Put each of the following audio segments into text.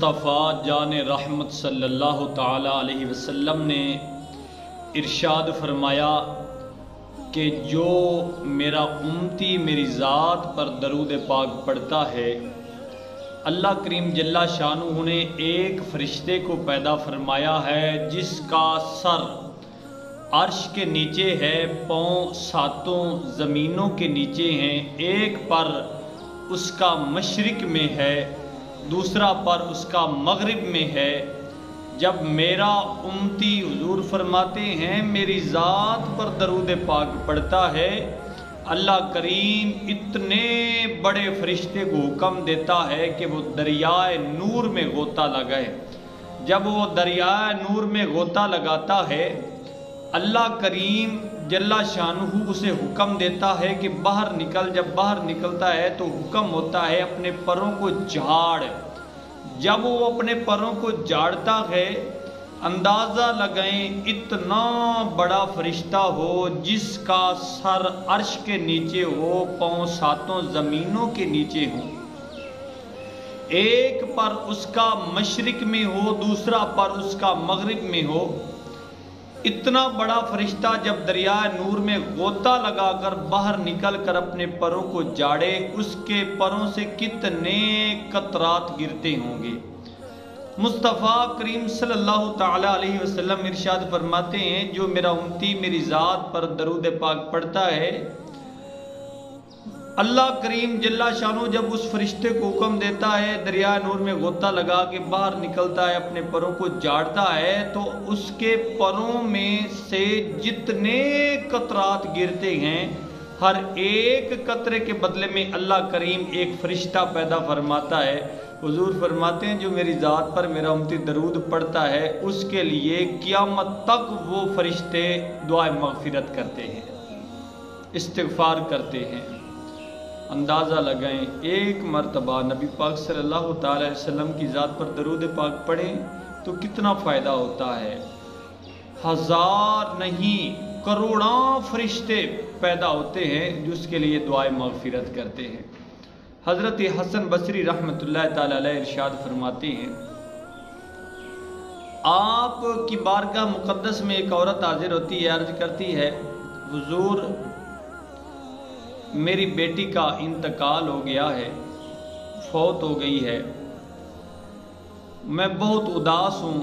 مصطفیٰ جان رحمت صلی اللہ تعالی علیہ وسلم نے ارشاد فرمایا کہ جو میرا امتی میری ذات پر درود پاک پڑھتا ہے، اللہ کریم جل شانہ نے ایک فرشتے کو پیدا فرمایا ہے جس کا سر عرش کے نیچے ہے، پاؤں ساتوں زمینوں کے نیچے ہیں، ایک پر اس کا مشرق میں ہے، دوسرا پر اس کا مغرب میں ہے۔ جب میرا امتی حضور فرماتے ہیں میری ذات پر درود پاک پڑھتا ہے، اللہ کریم اتنے بڑے فرشتے کو حکم دیتا ہے کہ وہ دریائے نور میں غوطہ لگائے۔ جب وہ دریائے نور میں غوطہ لگاتا ہے، اللہ کریم جل شانہ اسے حکم دیتا ہے کہ باہر نکل۔ جب باہر نکلتا ہے تو حکم ہوتا ہے اپنے پروں کو جھاڑ۔ جب وہ اپنے پروں کو جھاڑتا ہے، اندازہ لگائیں اتنا بڑا فرشتہ ہو جس کا سر عرش کے نیچے ہو، پاؤں ساتوں زمینوں کے نیچے ہو، ایک پر اس کا مشرق میں ہو، دوسرا پر اس کا مغرب میں ہو، اتنا بڑا فرشتہ جب دریائے نور میں غوطہ لگا کر باہر نکل کر اپنے پروں کو جاڑے، اس کے پروں سے کتنے قطرات گرتے ہوں گے۔ مصطفیٰ کریم صلی اللہ تعالی علیہ وسلم ارشاد فرماتے ہیں جو میرا امتی میری ذات پر درود پاک پڑھتا ہے، اللہ کریم جل شانہ جب اس فرشتے کو حکم دیتا ہے دریائے نور میں غوطہ لگا کے باہر نکلتا ہے، اپنے پروں کو جاڑتا ہے، تو اس کے پروں میں سے جتنے قطرات گرتے ہیں، ہر ایک قطرے کے بدلے میں اللہ کریم ایک فرشتہ پیدا فرماتا ہے۔ حضور فرماتے ہیں جو میری ذات پر میرا امتی درود پڑھتا ہے، اس کے لیے قیامت تک وہ فرشتے دعائے مغفرت کرتے ہیں، استغفار کرتے ہیں۔ اندازہ لگائیں ایک مرتبہ نبی پاک صلی اللہ تعالی علیہ وسلم کی ذات پر درود پاک پڑھیں تو کتنا فائدہ ہوتا ہے۔ ہزار نہیں کروڑاں فرشتے پیدا ہوتے ہیں جو اس کے لیے دعائے مغفرت کرتے ہیں۔ حضرت حسن بصری رحمۃ اللہ تعالی علیہ ارشاد فرماتے ہیں، آپ کی بارگاہ مقدس میں ایک عورت حاضر ہوتی ہے، عرض کرتی ہے حضور میری بیٹی کا انتقال ہو گیا ہے، فوت ہو گئی ہے، میں بہت اداس ہوں،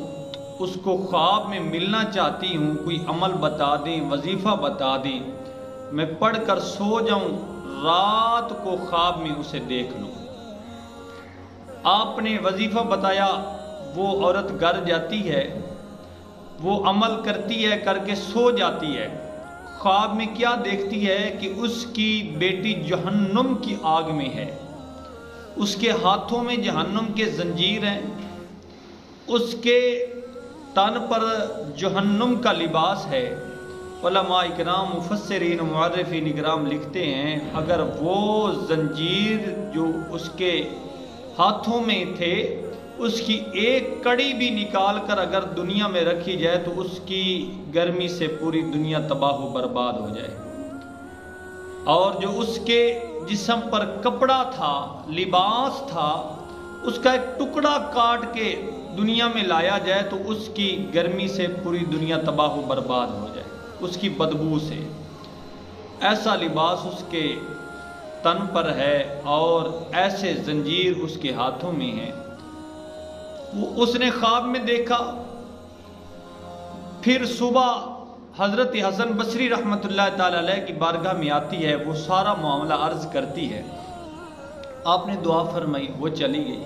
اس کو خواب میں ملنا چاہتی ہوں، کوئی عمل بتا دیں، وظیفہ بتا دیں، میں پڑھ کر سو جاؤں، رات کو خواب میں اسے دیکھ لوں۔ آپ نے وظیفہ بتایا، وہ عورت گھر جاتی ہے، وہ عمل کرتی ہے، کر کے سو جاتی ہے، خواب میں کیا دیکھتی ہے کہ اس کی بیٹی جہنم کی آگ میں ہے، اس کے ہاتھوں میں جہنم کے زنجیر ہیں، اس کے تن پر جہنم کا لباس ہے۔ علماء اکرام مفسرین و معرفین اکرام لکھتے ہیں اگر وہ زنجیر جو اس کے ہاتھوں میں تھے اس کی ایک کڑی بھی نکال کر اگر دنیا میں رکھی جائے تو اس کی گرمی سے پوری دنیا تباہ و برباد ہو جائے، اور جو اس کے جسم پر کپڑا تھا، لباس تھا، اس کا ایک ٹکڑا کاٹ کے دنیا میں لایا جائے تو اس کی گرمی سے پوری دنیا تباہ و برباد ہو جائے، اس کی بدبو سے۔ ایسا لباس اس کے تن پر ہے اور ایسے زنجیر اس کے ہاتھوں میں ہیں۔ وہ اس نے خواب میں دیکھا، پھر صبح حضرت حسن بصری رحمۃ اللہ تعالی علیہ کی بارگاہ میں آتی ہے، وہ سارا معاملہ عرض کرتی ہے، آپ نے دعا فرمائی، وہ چلی گئی۔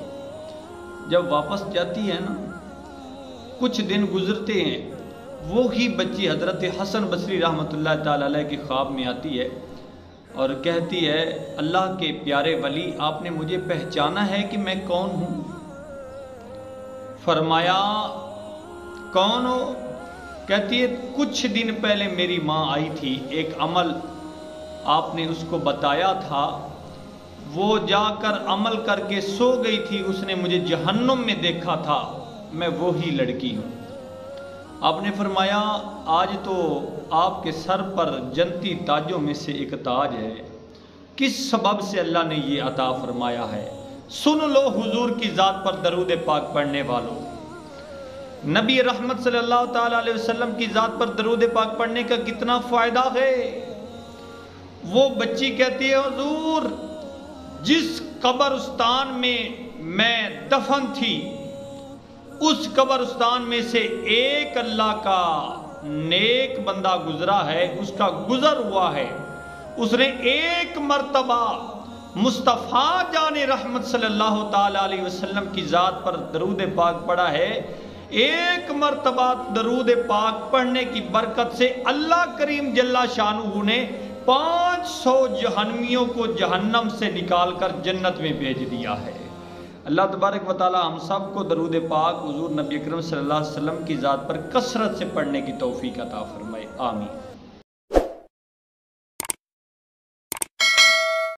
جب واپس جاتی ہے نا، کچھ دن گزرتے ہیں، وہی بچی حضرت حسن بصری رحمۃ اللہ تعالی علیہ کے خواب میں آتی ہے اور کہتی ہے اللہ کے پیارے ولی آپ نے مجھے پہچانا ہے کہ میں کون ہوں؟ فرمایا کون ہو؟ کہتی ہے کچھ دن پہلے میری ماں آئی تھی، ایک عمل آپ نے اس کو بتایا تھا، وہ جا کر عمل کر کے سو گئی تھی، اس نے مجھے جہنم میں دیکھا تھا، میں وہی لڑکی ہوں۔ آپ نے فرمایا آج تو آپ کے سر پر جنتی تاجوں میں سے ایک تاج ہے، کس سبب سے اللہ نے یہ عطا فرمایا ہے؟ سن لو حضور کی ذات پر درود پاک پڑھنے والوں، نبی رحمت صلی اللہ تعالی علیہ وسلم کی ذات پر درود پاک پڑھنے کا کتنا فائدہ ہے۔ وہ بچی کہتی ہے حضور جس قبرستان میں دفن تھی اس قبرستان میں سے ایک اللہ کا نیک بندہ گزرا ہے، اس کا گزر ہوا ہے، اس نے ایک مرتبہ مصطفیٰ جان رحمت صلی اللہ تعالی علیہ وسلم کی ذات پر درود پاک پڑھا ہے۔ ایک مرتبہ درود پاک پڑھنے کی برکت سے اللہ کریم جل شانہ نے 500 جہنمیوں کو جہنم سے نکال کر جنت میں بھیج دیا ہے۔ اللہ تبارک و تعالی ہم سب کو درود پاک حضور نبی اکرم صلی اللہ علیہ وسلم کی ذات پر کثرت سے پڑھنے کی توفیق عطا فرمائے، آمین۔